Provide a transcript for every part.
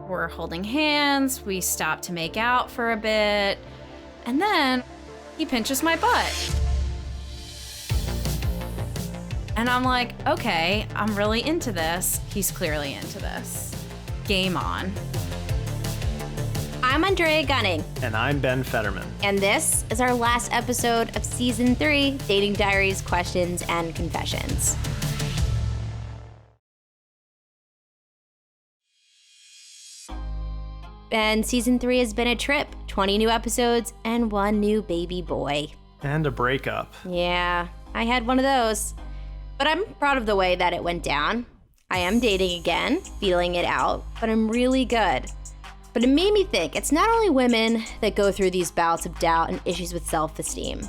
We're holding hands, we stop to make out for a bit, and then he pinches my butt. And I'm like, okay, I'm really into this. He's clearly into this. Game on. I'm Andrea Gunning. And I'm Ben Fetterman. And this is our last episode of Season 3, Dating Diaries, Questions and Confessions. And Season 3 has been a trip. 20 new episodes and 1 new baby boy. And a breakup. Yeah, I had one of those. But I'm proud of the way that it went down. I am dating again, feeling it out, but I'm really good. But it made me think, it's not only women that go through these bouts of doubt and issues with self-esteem.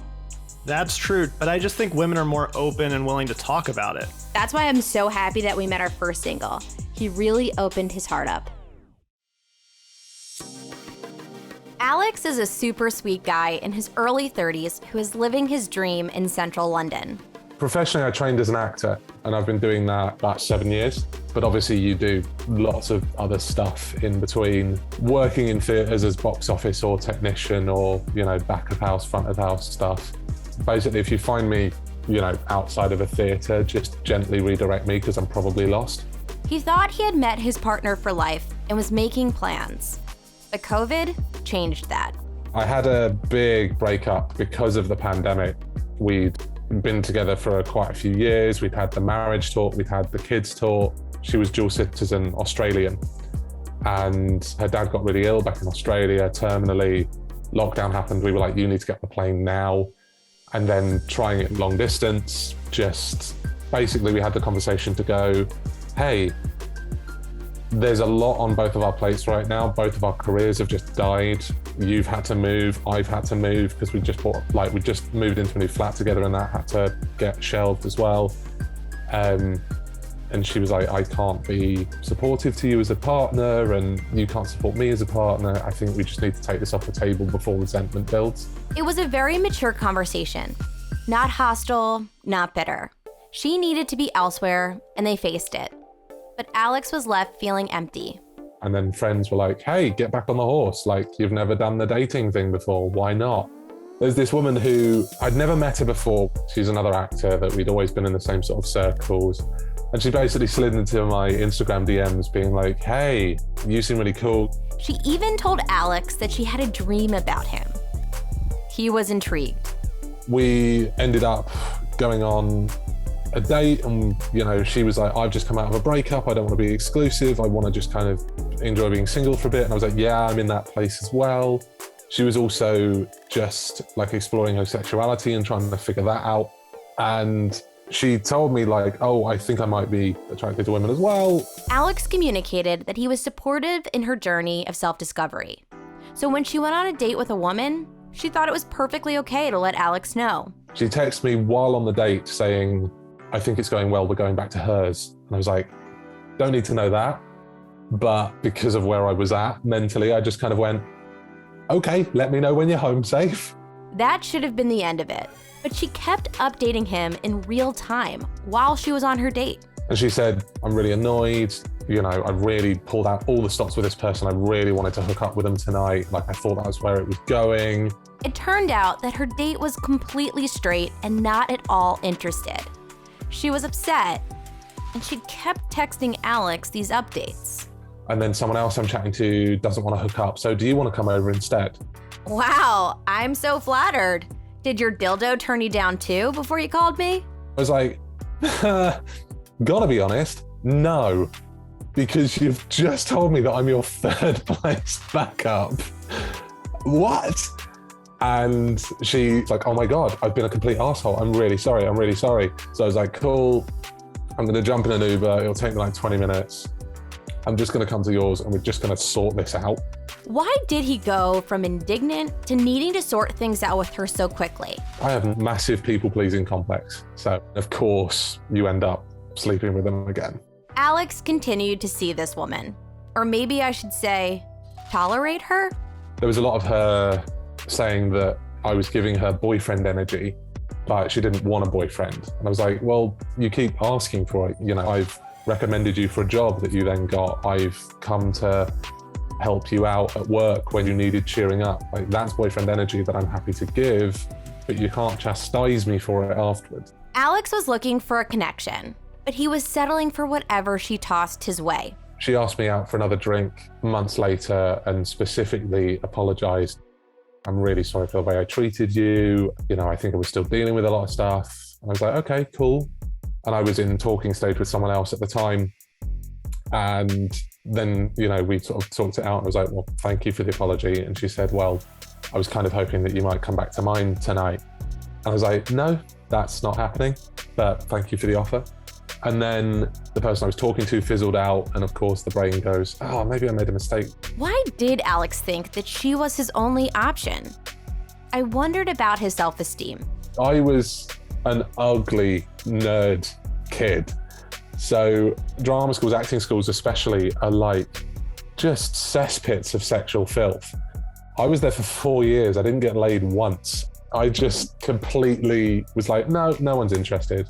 That's true, but I just think women are more open and willing to talk about it. That's why I'm so happy that we met our first single. He really opened his heart up. Alex is a super sweet guy in his early 30s who is living his dream in central London. Professionally, I trained as an actor, and I've been doing that about 7 years. But obviously you do lots of other stuff in between, working in theatres as box office or technician or, back of house, front of house stuff. Basically, if you find me, outside of a theatre, just gently redirect me because I'm probably lost. He thought he had met his partner for life and was making plans. But COVID changed that. I had a big breakup because of the pandemic. We'd been together for quite a few years. We'd had the marriage talk, we'd had the kids talk. She was dual citizen Australian, and her dad got really ill back in Australia, terminally. Lockdown happened. We were like, you need to get on the plane now. And then trying it long distance, just basically we had the conversation to go, hey, there's a lot on both of our plates right now. Both of our careers have just died. You've had to move, I've had to move because we just moved into a new flat together and that had to get shelved as well. And she was like, I can't be supportive to you as a partner and you can't support me as a partner. I think we just need to take this off the table before resentment builds. It was a very mature conversation. Not hostile, not bitter. She needed to be elsewhere and they faced it. But Alex was left feeling empty. And then friends were like, hey, get back on the horse. Like, you've never done the dating thing before. Why not? There's this woman who, I'd never met her before. She's another actor that we'd always been in the same sort of circles. And she basically slid into my Instagram DMs being like, hey, you seem really cool. She even told Alex that she had a dream about him. He was intrigued. We ended up going on a date and, she was like, I've just come out of a breakup. I don't want to be exclusive. I want to just kind of enjoy being single for a bit. And I was like, yeah, I'm in that place as well. She was also just like exploring her sexuality and trying to figure that out. And she told me like, oh, I think I might be attracted to women as well. Alex communicated that he was supportive in her journey of self-discovery. So when she went on a date with a woman, she thought it was perfectly okay to let Alex know. She texted me while on the date saying, I think it's going well, we're going back to hers. And I was like, don't need to know that. But because of where I was at mentally, I just kind of went, okay, let me know when you're home safe. That should have been the end of it. But she kept updating him in real time while she was on her date. And she said, I'm really annoyed. I really pulled out all the stops with this person. I really wanted to hook up with them tonight. Like, I thought that was where it was going. It turned out that her date was completely straight and not at all interested. She was upset, and she kept texting Alex these updates. And then someone else I'm chatting to doesn't want to hook up. So do you want to come over instead? Wow, I'm so flattered. Did your dildo turn you down too before you called me? I was like, gotta be honest, no. Because you've just told me that I'm your third place backup. What? And she's like, oh my God, I've been a complete asshole. I'm really sorry. So I was like, cool. I'm gonna jump in an Uber. It'll take me like 20 minutes. I'm just gonna come to yours and we're just gonna sort this out. Why did he go from indignant to needing to sort things out with her so quickly? I have a massive people-pleasing complex. So of course you end up sleeping with them again. Alex continued to see this woman, or maybe I should say, tolerate her? There was a lot of her saying that I was giving her boyfriend energy, but she didn't want a boyfriend. And I was like, well, you keep asking for it. I've recommended you for a job that you then got. I've come to help you out at work when you needed cheering up. Like, that's boyfriend energy that I'm happy to give, but you can't chastise me for it afterwards. Alex was looking for a connection, but he was settling for whatever she tossed his way. She asked me out for another drink months later and specifically apologized. I'm really sorry for the way I treated you. You know, I think I was still dealing with a lot of stuff. And I was like, okay, cool. And I was in talking stage with someone else at the time. And then, you know, we sort of talked it out. I was like, well, thank you for the apology. And she said, well, I was kind of hoping that you might come back to mine tonight. And I was like, no, that's not happening, but thank you for the offer. And then the person I was talking to fizzled out. And of course the brain goes, oh, maybe I made a mistake. Why did Alex think that she was his only option? I wondered about his self-esteem. I was an ugly nerd kid. So drama schools, acting schools especially, are like just cesspits of sexual filth. I was there for 4 years. I didn't get laid once. I just completely was like, no one's interested.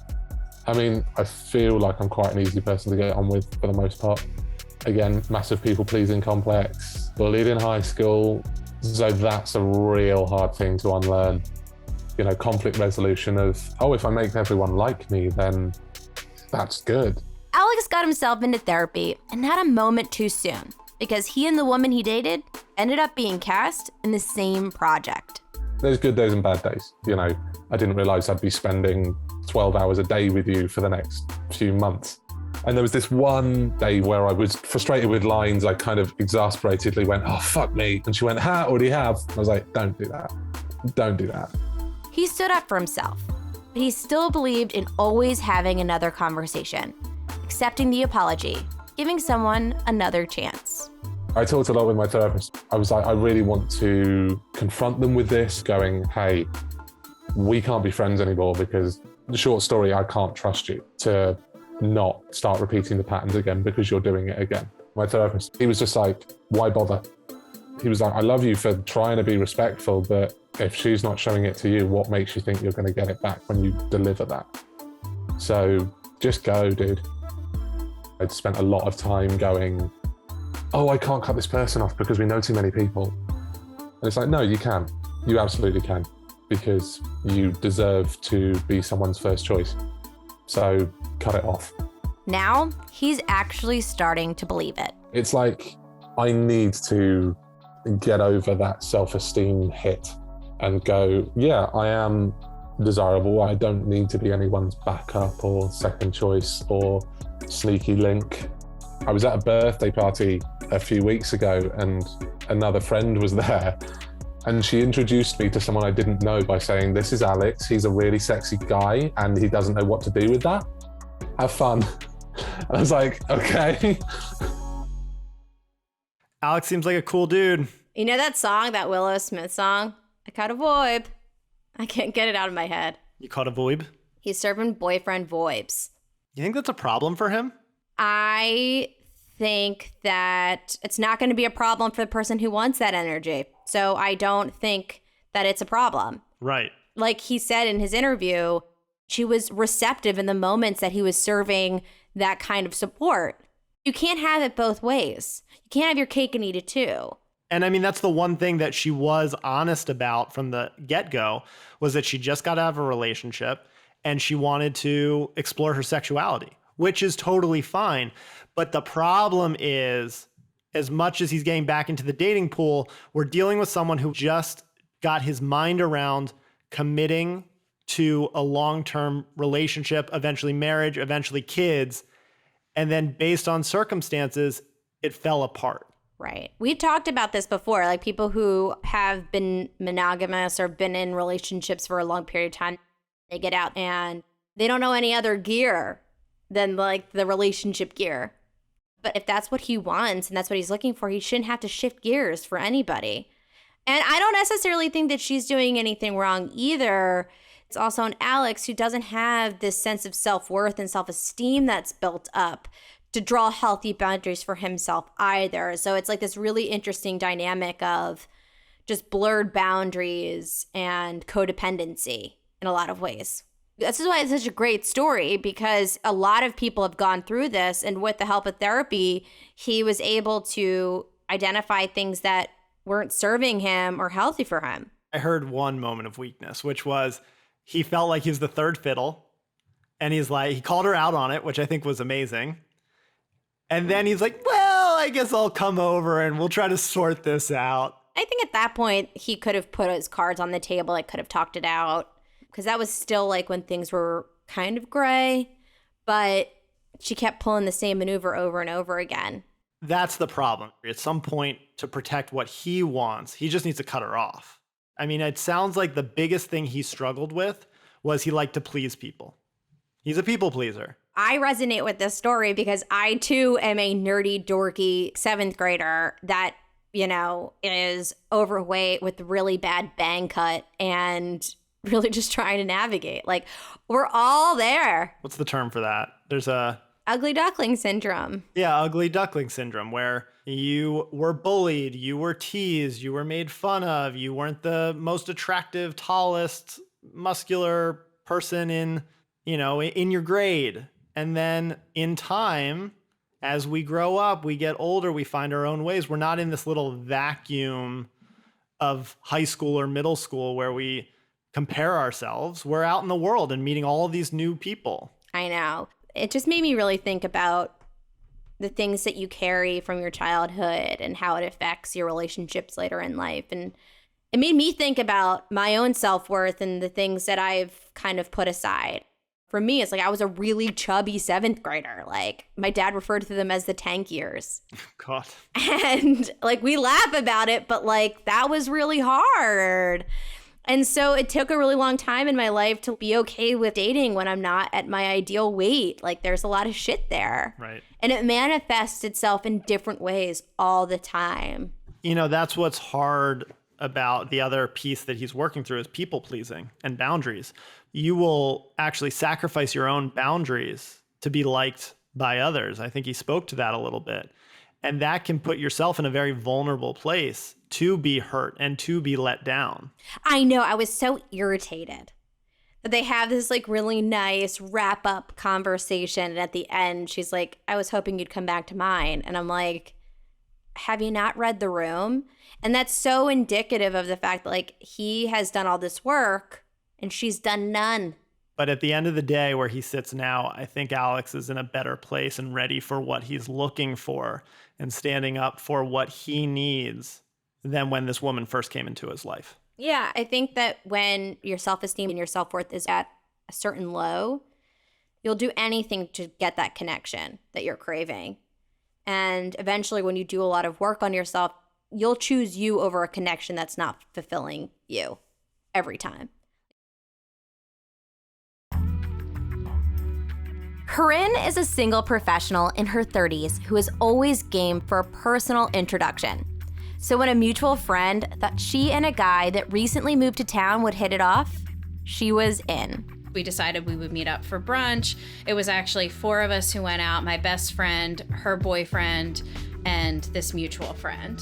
I mean, I feel like I'm quite an easy person to get on with for the most part. Again, massive people-pleasing complex, bullied in high school. So that's a real hard thing to unlearn. You know, conflict resolution of, oh, if I make everyone like me, then that's good. Alex got himself into therapy and not a moment too soon, because he and the woman he dated ended up being cast in the same project. There's good days and bad days. You know, I didn't realize I'd be spending 12 hours a day with you for the next few months. And there was this one day where I was frustrated with lines. I kind of exasperatedly went, oh, fuck me. And she went, already have. I was like, don't do that. Don't do that. He stood up for himself, but he still believed in always having another conversation, accepting the apology, giving someone another chance. I talked a lot with my therapist. I was like, I really want to confront them with this, going, hey, we can't be friends anymore because, the short story, I can't trust you to not start repeating the patterns again because you're doing it again. My therapist, he was just like, why bother? He was like, I love you for trying to be respectful, but if she's not showing it to you, what makes you think you're going to get it back when you deliver that? So just go, dude. I'd spent a lot of time going, oh, I can't cut this person off because we know too many people. And it's like, no, you can. You absolutely can, because you deserve to be someone's first choice. So cut it off. Now he's actually starting to believe it. It's like, I need to get over that self-esteem hit and go, yeah, I am desirable. I don't need to be anyone's backup or second choice or sneaky link. I was at a birthday party a few weeks ago and another friend was there, and she introduced me to someone I didn't know by saying, this is Alex, he's a really sexy guy and he doesn't know what to do with that. Have fun. And I was like, okay. Alex seems like a cool dude. You know that song, that Willow Smith song? I caught a voib. I can't get it out of my head. You caught a voib? He's serving boyfriend voibs. You think that's a problem for him? I think that it's not going to be a problem for the person who wants that energy. So I don't think that it's a problem. Right. Like he said in his interview, she was receptive in the moments that he was serving that kind of support. You can't have it both ways. You can't have your cake and eat it too. And I mean, that's the one thing that she was honest about from the get-go, was that she just got out of a relationship and she wanted to explore her sexuality, which is totally fine. But the problem is, as much as he's getting back into the dating pool, we're dealing with someone who just got his mind around committing to a long-term relationship, eventually marriage, eventually kids. And then based on circumstances, it fell apart. Right. We talked about this before, like people who have been monogamous or been in relationships for a long period of time, they get out and they don't know any other gear than like the relationship gear. But if that's what he wants and that's what he's looking for, he shouldn't have to shift gears for anybody. And I don't necessarily think that she's doing anything wrong either. It's also an Alex who doesn't have this sense of self-worth and self-esteem that's built up to draw healthy boundaries for himself either. So it's like this really interesting dynamic of just blurred boundaries and codependency in a lot of ways. This is why it's such a great story, because a lot of people have gone through this, and with the help of therapy, he was able to identify things that weren't serving him or healthy for him. I heard one moment of weakness, which was he felt like he was the third fiddle. And he's like, he called her out on it, which I think was amazing. And then he's like, well, I guess I'll come over and we'll try to sort this out. I think at that point, he could have put his cards on the table. I could have talked it out, because that was still like when things were kind of gray, but she kept pulling the same maneuver over and over again. That's the problem. At some point, to protect what he wants, he just needs to cut her off. I mean, it sounds like the biggest thing he struggled with was he liked to please people. He's a people pleaser. I resonate with this story because I too am a nerdy, dorky 7th grader that, you know, is overweight with really bad bang cut and really just trying to navigate. Like, we're all there. What's the term for that? There's a... Ugly duckling syndrome. Yeah, ugly duckling syndrome, where you were bullied, you were teased, you were made fun of, you weren't the most attractive, tallest, muscular person in your grade. And then in time, as we grow up, we get older, we find our own ways. We're not in this little vacuum of high school or middle school where we compare ourselves. We're out in the world and meeting all of these new people. I know. It just made me really think about the things that you carry from your childhood and how it affects your relationships later in life. And it made me think about my own self-worth and the things that I've kind of put aside. For me, it's like I was a really chubby 7th grader. Like, my dad referred to them as the tank years. God. And like, we laugh about it, but like, that was really hard. And so it took a really long time in my life to be okay with dating when I'm not at my ideal weight. Like, there's a lot of shit there. Right. And it manifests itself in different ways all the time. You know, that's what's hard about the other piece that he's working through is people pleasing and boundaries. You will actually sacrifice your own boundaries to be liked by others. I think he spoke to that a little bit. And that can put yourself in a very vulnerable place to be hurt and to be let down. I know. I was so irritated that they have this like really nice wrap up conversation. And at the end, she's like, I was hoping you'd come back to mine. And I'm like, have you not read The Room? And that's so indicative of the fact that like he has done all this work and she's done none. But at the end of the day, where he sits now, I think Alex is in a better place and ready for what he's looking for and standing up for what he needs than when this woman first came into his life. Yeah, I think that when your self-esteem and your self-worth is at a certain low, you'll do anything to get that connection that you're craving. And eventually, when you do a lot of work on yourself, you'll choose you over a connection that's not fulfilling you every time. Corinne is a single professional in her 30s who is always game for a personal introduction. So when a mutual friend thought she and a guy that recently moved to town would hit it off, she was in. We decided we would meet up for brunch. It was actually 4 of us who went out, my best friend, her boyfriend, and this mutual friend.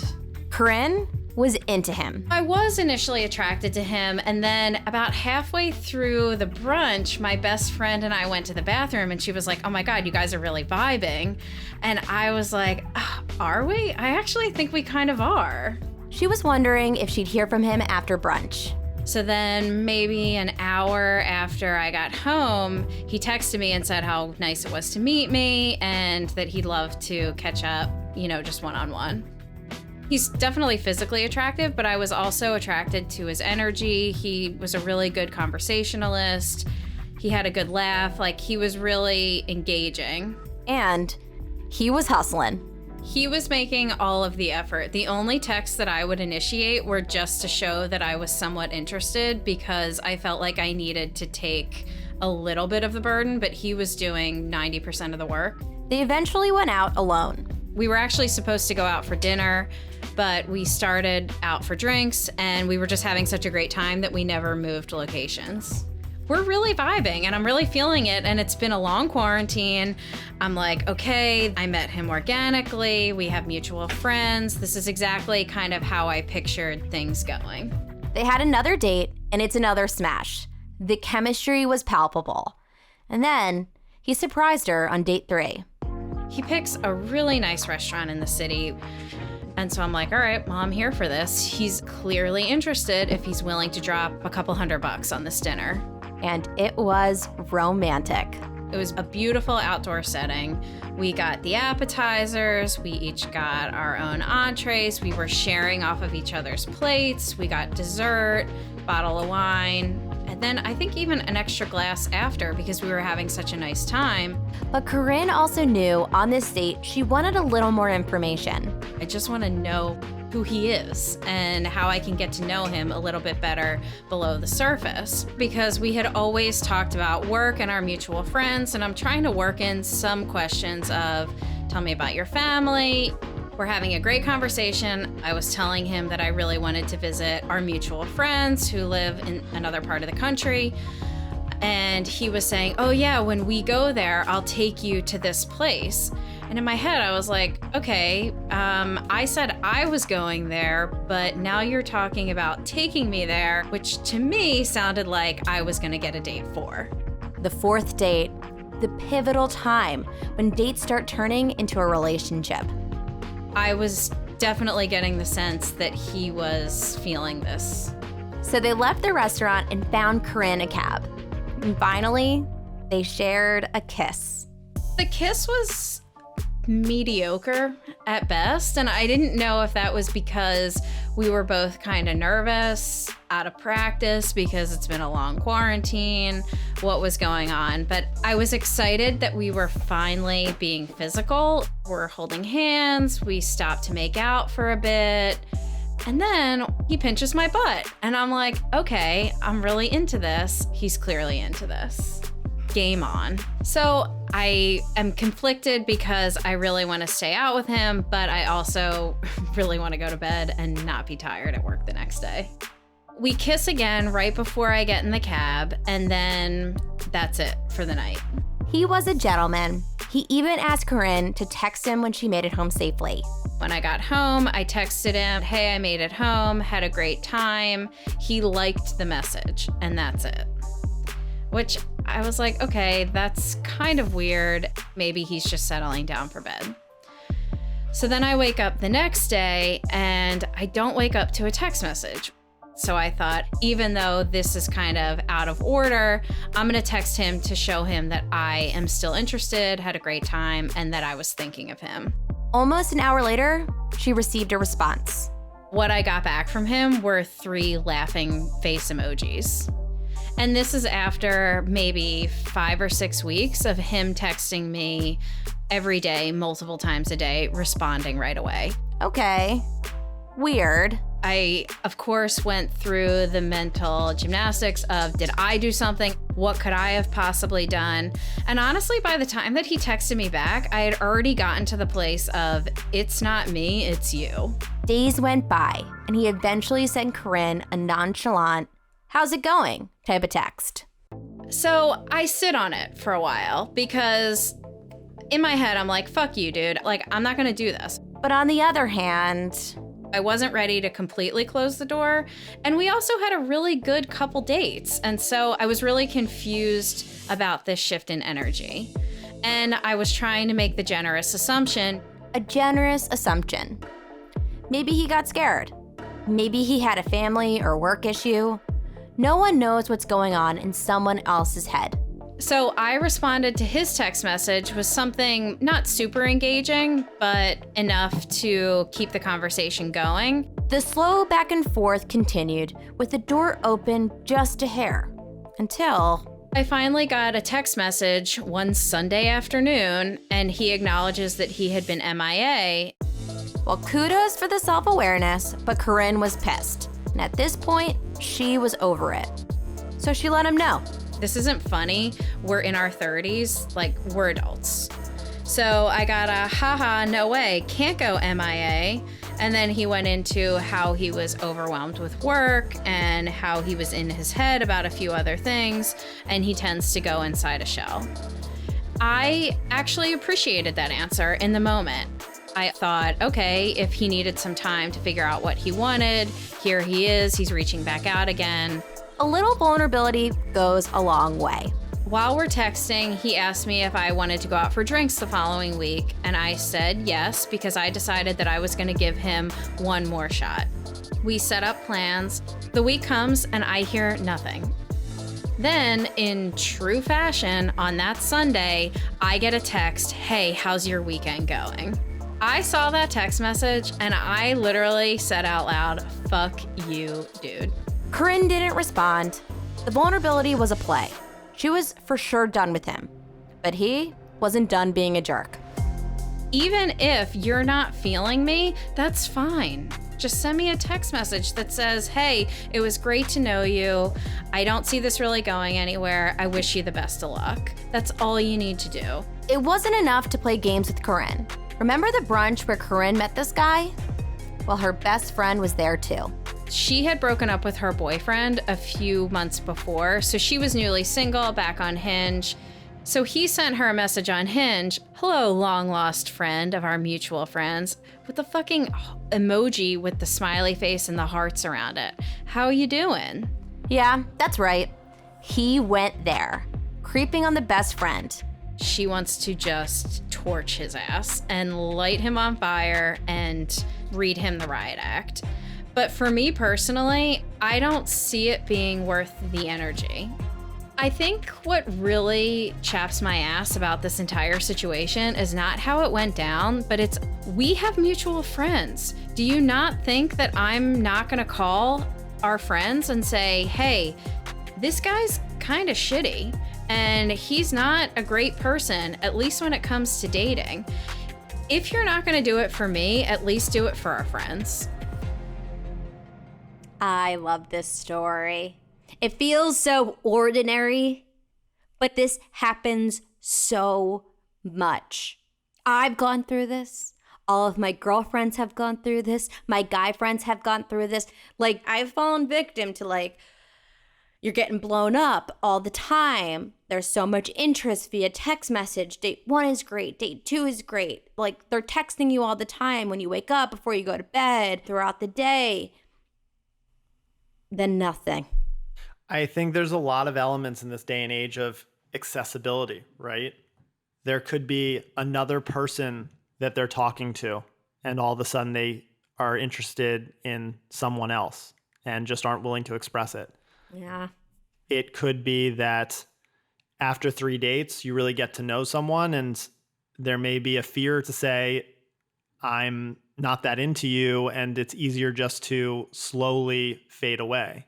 Corinne was into him. I was initially attracted to him, and then about halfway through the brunch, my best friend and I went to the bathroom, and she was like, oh my God, you guys are really vibing. And I was like, are we? I actually think we kind of are. She was wondering if she'd hear from him after brunch. So then maybe an hour after I got home, he texted me and said how nice it was to meet me and that he'd love to catch up, just one-on-one. He's definitely physically attractive, but I was also attracted to his energy. He was a really good conversationalist. He had a good laugh. Like, he was really engaging. And he was hustling. He was making all of the effort. The only texts that I would initiate were just to show that I was somewhat interested because I felt like I needed to take a little bit of the burden, but he was doing 90% of the work. They eventually went out alone. We were actually supposed to go out for dinner, but we started out for drinks and we were just having such a great time that we never moved locations. We're really vibing and I'm really feeling it, and it's been a long quarantine. I'm like, okay, I met him organically. We have mutual friends. This is exactly kind of how I pictured things going. They had another date and it's another smash. The chemistry was palpable. And then he surprised her on date 3. He picks a really nice restaurant in the city. And so I'm like, all right, well, I'm here for this. He's clearly interested if he's willing to drop a couple $100 on this dinner. And it was romantic. It was a beautiful outdoor setting. We got the appetizers. We each got our own entrees. We were sharing off of each other's plates. We got dessert, bottle of wine, and then I think even an extra glass after because we were having such a nice time. But Corinne also knew on this date she wanted a little more information. I just want to know who he is and how I can get to know him a little bit better below the surface, because we had always talked about work and our mutual friends, and I'm trying to work in some questions of, tell me about your family. We're having a great conversation. I was telling him that I really wanted to visit our mutual friends who live in another part of the country. And he was saying, oh yeah, when we go there, I'll take you to this place. And in my head, I was like, okay, I said I was going there, but now you're talking about taking me there, which to me sounded like I was gonna get a date for. The fourth date, the pivotal time when dates start turning into a relationship. I was definitely getting the sense that he was feeling this. So they left the restaurant and found Corinne a cab. And finally, they shared a kiss. The kiss was mediocre at best, and I didn't know if that was because we were both kind of nervous, out of practice because it's been a long quarantine, what was going on. But I was excited that we were finally being physical. We're holding hands, we stopped to make out for a bit, and then he pinches my butt. And I'm like, okay, I'm really into this. He's clearly into this. Game on. So I am conflicted because I really want to stay out with him, but I also really want to go to bed and not be tired at work the next day. We kiss again right before I get in the cab, and then that's it for the night. He was a gentleman. He even asked Corinne to text him when she made it home safely. When I got home, I texted him, hey, I made it home, had a great time. He liked the message, and that's it. Which I was like, okay, that's kind of weird. Maybe he's just settling down for bed. So then I wake up the next day and I don't wake up to a text message. So I thought, even though this is kind of out of order, I'm gonna text him to show him that I am still interested, had a great time, and that I was thinking of him. Almost an hour later, she received a response. What I got back from him were 3 laughing face emojis. And this is after maybe 5 or 6 weeks of him texting me every day, multiple times a day, responding right away. Okay, weird. I, of course, went through the mental gymnastics of, did I do something? What could I have possibly done? And honestly, by the time that he texted me back, I had already gotten to the place of, it's not me, it's you. Days went by, and he eventually sent Corinne a nonchalant, how's it going type of text. So I sit on it for a while because in my head, I'm like, fuck you, dude. Like, I'm not gonna do this. But on the other hand, I wasn't ready to completely close the door. And we also had a really good couple dates. And so I was really confused about this shift in energy. And I was trying to make the generous assumption. A generous assumption. Maybe he got scared. Maybe he had a family or work issue. No one knows what's going on in someone else's head. So I responded to his text message with something not super engaging, but enough to keep the conversation going. The slow back and forth continued with the door open just a hair until I finally got a text message one Sunday afternoon, and he acknowledges that he had been MIA. Well, kudos for the self-awareness, but Corinne was pissed. And at this point, she was over it. So she let him know. This isn't funny. We're in our 30s, like we're adults. So I got a haha, no way, can't go MIA. And then he went into how he was overwhelmed with work and how he was in his head about a few other things, and he tends to go inside a shell. I actually appreciated that answer in the moment. I thought, okay, if he needed some time to figure out what he wanted, here he is, he's reaching back out again. A little vulnerability goes a long way. While we're texting, he asked me if I wanted to go out for drinks the following week, and I said yes because I decided that I was going to give him one more shot. We set up plans. The week comes and I hear nothing. Then, in true fashion, on that Sunday, I get a text, "Hey, how's your weekend going?" I saw that text message and I literally said out loud, "Fuck you, dude." Corinne didn't respond. The vulnerability was a play. She was for sure done with him, but he wasn't done being a jerk. Even if you're not feeling me, that's fine. Just send me a text message that says, "Hey, it was great to know you. I don't see this really going anywhere. I wish you the best of luck." That's all you need to do. It wasn't enough to play games with Corinne. Remember the brunch where Corinne met this guy? Well, her best friend was there too. She had broken up with her boyfriend a few months before, so she was newly single, back on Hinge. So he sent her a message on Hinge, "Hello, long lost friend of our mutual friends," with the fucking emoji with the smiley face and the hearts around it. "How you doing?" Yeah, that's right. He went there, creeping on the best friend. She wants to just torch his ass and light him on fire and read him the riot act. But for me personally, I don't see it being worth the energy. I think what really chaps my ass about this entire situation is not how it went down, but it's we have mutual friends. Do you not think that I'm not gonna call our friends and say, "Hey, this guy's kind of shitty and he's not a great person, at least when it comes to dating. If you're not gonna do it for me, at least do it for our friends." I love this story. It feels so ordinary, but this happens so much. I've gone through this. All of my girlfriends have gone through this. My guy friends have gone through this. Like, I've fallen victim to you're getting blown up all the time. There's so much interest via text message. Date 1 is great. Date 2 is great. They're texting you all the time when you wake up, before you go to bed, throughout the day. Then nothing. I think there's a lot of elements in this day and age of accessibility, right? There could be another person that they're talking to, and all of a sudden they are interested in someone else and just aren't willing to express it. Yeah. It could be that after 3 dates, you really get to know someone, and there may be a fear to say, "I'm not that into you," and it's easier just to slowly fade away.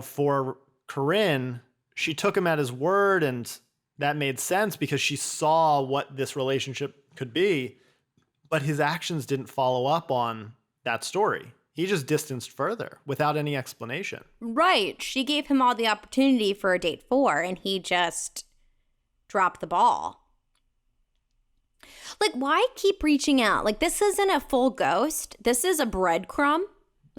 For Corinne, she took him at his word, and that made sense because she saw what this relationship could be, but his actions didn't follow up on that story. He just distanced further without any explanation. Right. She gave him all the opportunity for a date 4, and he just dropped the ball. Why keep reaching out? This isn't a full ghost. This is a breadcrumb.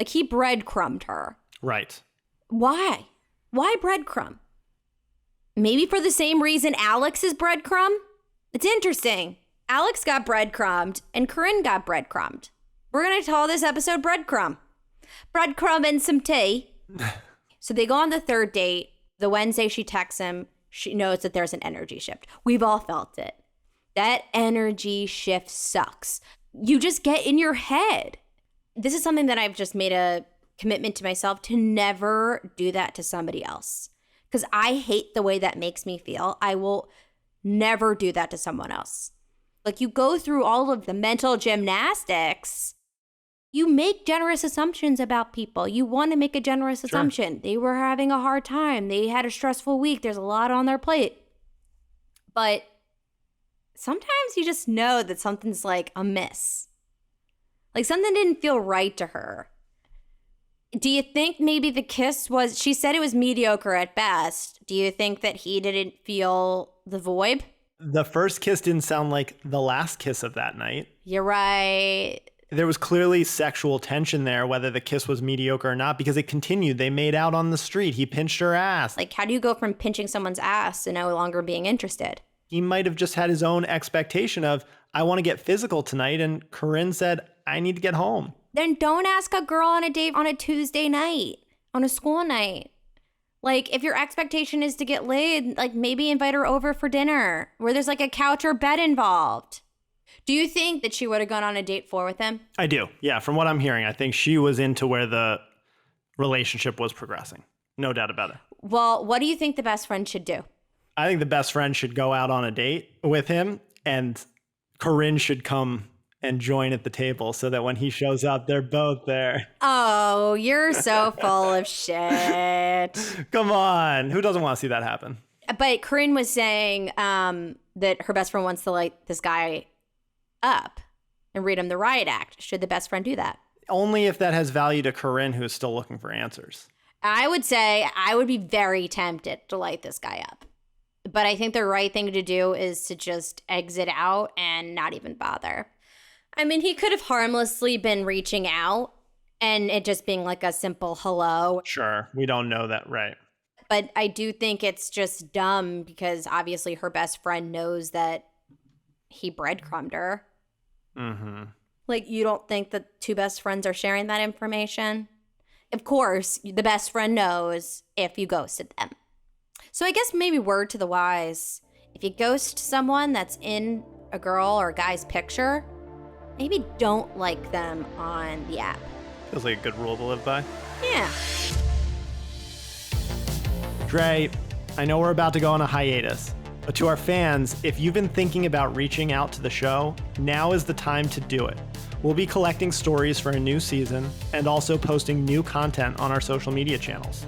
He breadcrumbed her. Right. Why? Why breadcrumb? Maybe for the same reason Alex is breadcrumb? It's interesting. Alex got breadcrumbed and Corinne got breadcrumbed. We're going to call this episode Breadcrumb. Breadcrumb and some tea. So they go on the 3rd date. The Wednesday she texts him. She knows that there's an energy shift. We've all felt it. That energy shift sucks. You just get in your head. This is something that I've just made a commitment to myself to never do that to somebody else. Because I hate the way that makes me feel. I will never do that to someone else. You go through all of the mental gymnastics. You make generous assumptions about people. You want to make a generous assumption. They were having a hard time. They had a stressful week. There's a lot on their plate. But sometimes you just know that something's amiss. Something didn't feel right to her. Do you think maybe the kiss was, she said it was mediocre at best. Do you think that he didn't feel the vibe? The first kiss didn't sound like the last kiss of that night. You're right. There was clearly sexual tension there, whether the kiss was mediocre or not, because it continued. They made out on the street. He pinched her ass. How do you go from pinching someone's ass to no longer being interested? He might have just had his own expectation of, "I want to get physical tonight." And Corinne said, "I need to get home." Then don't ask a girl on a date on a Tuesday night, on a school night. Like, if your expectation is to get laid, like, maybe invite her over for dinner where there's like a couch or bed involved. Do you think that she would have gone on a date 4 with him? I do. Yeah, from what I'm hearing, I think she was into where the relationship was progressing. No doubt about it. Well, what do you think the best friend should do? I think the best friend should go out on a date with him, and Corinne should come and join at the table so that when he shows up, they're both there. Oh, you're so full of shit. Come on. Who doesn't want to see that happen? But Corinne was saying that her best friend wants to light this guy up and read him the riot act. Should the best friend do that? Only if that has value to Corinne, who is still looking for answers. I would say I would be very tempted to light this guy up. But I think the right thing to do is to just exit out and not even bother. I mean, he could have harmlessly been reaching out and it just being like a simple hello. Sure. We don't know that, right? But I do think it's just dumb because obviously her best friend knows that he breadcrumbed her. Mm-hmm. Like, you don't think that 2 best friends are sharing that information? Of course, the best friend knows if you ghosted them. So I guess maybe word to the wise, if you ghost someone that's in a girl or a guy's picture, maybe don't like them on the app. Feels like a good rule to live by. Yeah. Dre, I know we're about to go on a hiatus, but to our fans, if you've been thinking about reaching out to the show, now is the time to do it. We'll be collecting stories for a new season and also posting new content on our social media channels.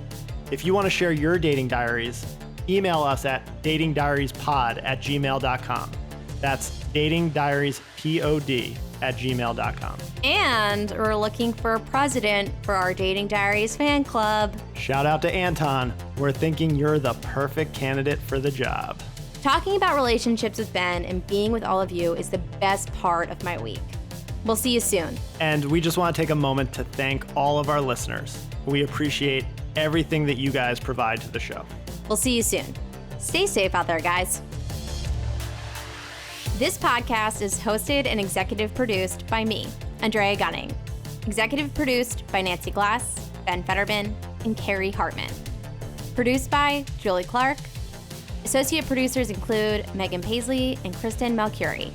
If you want to share your dating diaries, email us at datingdiariespod@gmail.com. That's datingdiariespod@gmail.com. And we're looking for a president for our Dating Diaries fan club. Shout out to Anton. We're thinking you're the perfect candidate for the job. Talking about relationships with Ben and being with all of you is the best part of my week. We'll see you soon. And we just want to take a moment to thank all of our listeners. We appreciate everything that you guys provide to the show. We'll see you soon. Stay safe out there, guys. This podcast is hosted and executive produced by me, Andrea Gunning. Executive produced by Nancy Glass, Ben Fetterman, and Carrie Hartman. Produced by Julie Clark. Associate producers include Megan Paisley and Kristen Malcurie.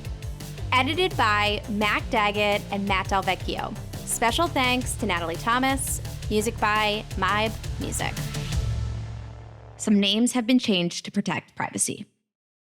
Edited by Mac Daggett and Matt Del Vecchio. Special thanks to Natalie Thomas. Music by Mybe Music. Some names have been changed to protect privacy.